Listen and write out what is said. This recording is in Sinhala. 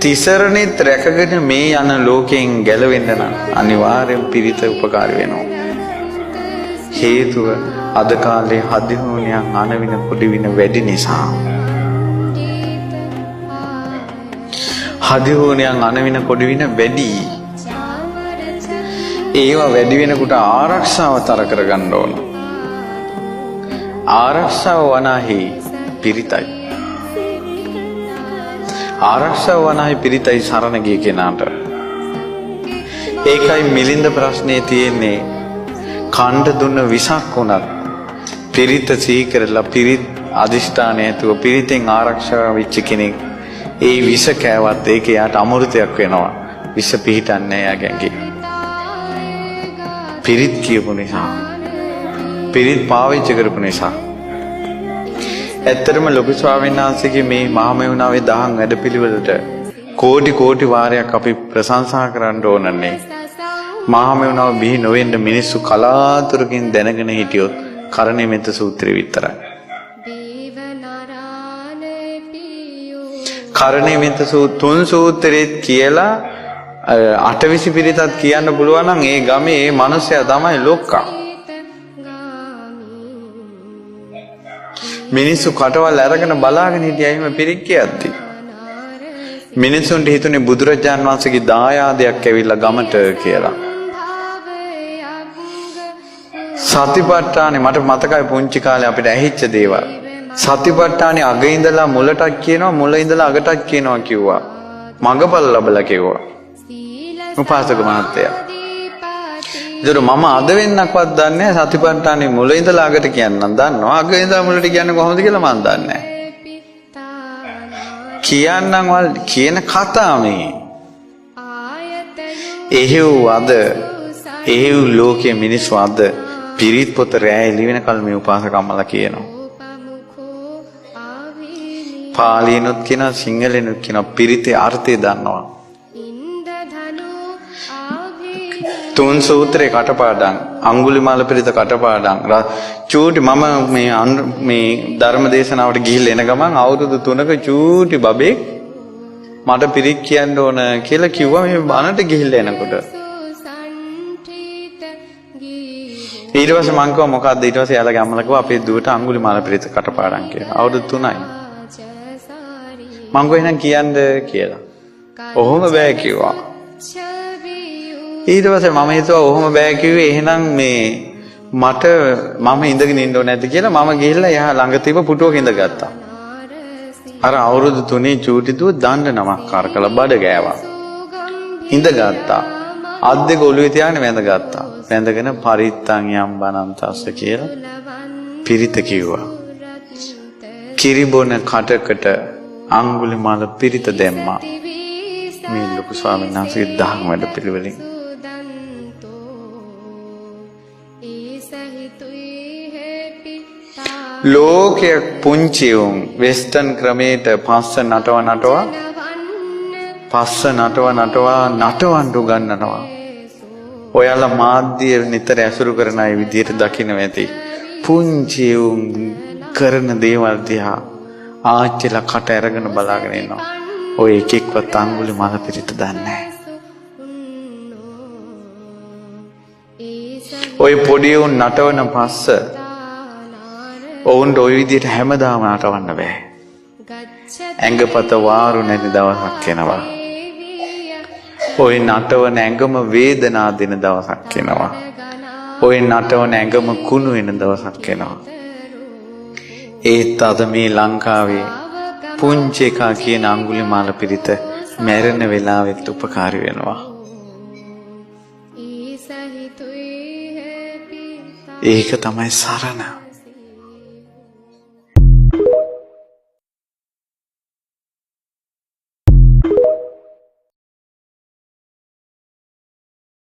තිසරණෙත් රැකගෙන මේ යන ලෝකයෙන් ගැලවෙන්න නම් අනිවාර්යෙන් පිරිත උපකාරී වෙනවා. හේතුව අද කාලේ හදිහෝනියන් අනවින පොඩිවින වැඩි නිසා. හදිහෝනියන් අනවින පොඩිවින වැඩි. ඒවා වැඩි වෙනකොට ආරක්ෂාව තර කරගන්න ඕන. ආරක්ෂාව වනාහි පිරිතයි. ආරක්ෂාව වනාහි පිරිතයි සරණ ගිය කෙනාට. ඒකයි මිලින්ද ප්‍රශ්නේ තියෙන්නේ. කණ්ඩ දුන්න විසක් වුණත් පිරිත සිහි කරලා පිරිත් අදිෂ්ඨානය ඇතුව පිරිතෙන් ආරක්ෂා වෙච්ච කෙනෙක් ඒ විස කෑවත් ඒක යාට අමෘතයක් වෙනවා. විස පිහිටන්නේ යාගේ. පිරිත් කියපු නිසා, පිරිත් පාවිච්චි කරපු නිසා. ඇත්තටම ලොකු ස්වාමීන් වහන්සේගේ මේ මහමෙවුනාවේ දහම් වැඩපිළිවෙලට කෝටි වාරයක් අපි ප්‍රශංසා කරන්න ඕනනේ. මහමෙවුනාව බිහි නොවෙන්න මිනිස්සු කලාතුරකින් දැනගෙන හිටියොත් කරණීයමෙත්ත සූත්‍රය විතරයි. කරණීයමෙත්ත තුන් සූත්‍රෙත් කියලා අටවිසි පිරිතත් කියන්න පුළුවන් නම් ඒ ගමේ ඒ මිනිසයා තමයි ලොක්කා. මිනිස්සු කටවල් අරගෙන බලාගෙන හිටියා එහෙම පිරිත් කියද්දි. මිනිසුන්ට හිතුනේ බුදුරජාන් වහන්සේගේ දායාදයක් ඇවිල්ලා ගමට කියලා. සතිපට්ඨානේ මට මතකයි පුංචි කාලේ අපිට ඇහිච්ච දේවල්. සතිපට්ඨානේ අග ඉඳලා මුලටත් කියනවා මුල ඉඳලා අගටත් කියනවා කිව්වා. මගපල් ලැබලා කිව්වා. උපාසක මහත්තයා. ඒතර මම අද වෙන්නක්වත් දන්නේ නැහැ සතිපට්ඨානේ මුල ඉඳලා අගට කියන්නම් දන්නවා. අග ඉඳලා මුලට කියන්නේ කොහොමද කියලා මම දන්නේ නැහැ. කියන්නම් වල කියන කතා මේ. එහෙව් ලෝකයේ මිනිස්සු අද පිරිත් පොත රැය එළි වෙනකල් මේ උපාසකම්මලා කියනවා. පාලියෙනුත් කියනවා සිංහලෙනුත් කියනවා පිරිතේ අර්ථය දන්නවා. තුන් සූත්‍රේ කටපාඩම් අඟුලිමාල පිරිත කටපාඩම් චූටි මම මේ ධර්ම දේශනාවට ගිහිල්ලා එන ගමන් අවුරුදු 3ක චූටි බබෙක් මට පිරිත් කියන්න ඕන කියලා කිව්වා මේ බණට ගිහිල්ලා එනකොට. ඊට පස්සේ මං කිව්වා මොකද්ද ඊට පස්සේ යාළුවා ගම්මල කිව්වා අපේ දුවට අඟුලිමාල පිරිත කටපාඩම් කියලා. අවුරුදු 3යි. මං ගෝ එහෙනම් කියන්න කියලා. ඔහොම බෑ කිව්වා. ඊට පස්සේ මම හිතුවා ඔහොම බෑ කිව්වේ එහෙනම් මේ මට මම ඉඳගෙන ඉන්න ඕනේ නැද්ද කියලා මම ගිහිල්ලා එහා ළඟ තිබ්බ පුටුවක ඉඳගත්තා. අර අවුරුදු 3 චූටි දුව දණ්ඩ නමස්කාර කළා බඩ ගෑවා. ඉඳගත්තා. අත් දෙක ඔළුවේ තියාගෙන වැඳගත්තා. වැඳගෙන පරිත්තං යම් බනන්තස්ස කියලා පිරිත කිව්වා. කිරිබොන කටකට අඟුලිමාල පිරිත දැම්මා. මේ ලොකු ස්වාමීන් වහන්සේගේ දහම් වැඩ පිළිවෙලින් ලෝකයේ පුංචි උන් වෙස්ටර්න් ක්‍රමයට පස්ස නටවන්න උගන්වනවා. ඔයාලා මාධ්‍ය නිතර ඇසුරු කරන අය විදියට දකින්න ඇති. පුංචි උන් කරන දේවල් දිහා ආච්චිලා කට අරගෙන බලාගෙන ඉන්නවා. ඔය එකෙක්වත් අඟුලිමාල පිරිත දන්නේ නැහැ. ඔය පොඩි උන් නටවන පස්ස ඔවුන්ට ওই විදිහට හැමදාම නටවන්න බෑ. ඇඟපත වාරු නැති දවසක් එනවා. ඔය නටවන ඇඟම වේදනා දෙන දවසක් එනවා. ඔය නටවන ඇඟම කුණු වෙන දවසක් එනවා. ඒත් අද මේ ලංකාවේ පුංචි එකා කියන අඟුලිමාල පිරිත මැරෙන වෙලාවෙත් උපකාරී වෙනවා. ඒක තමයි සරණ.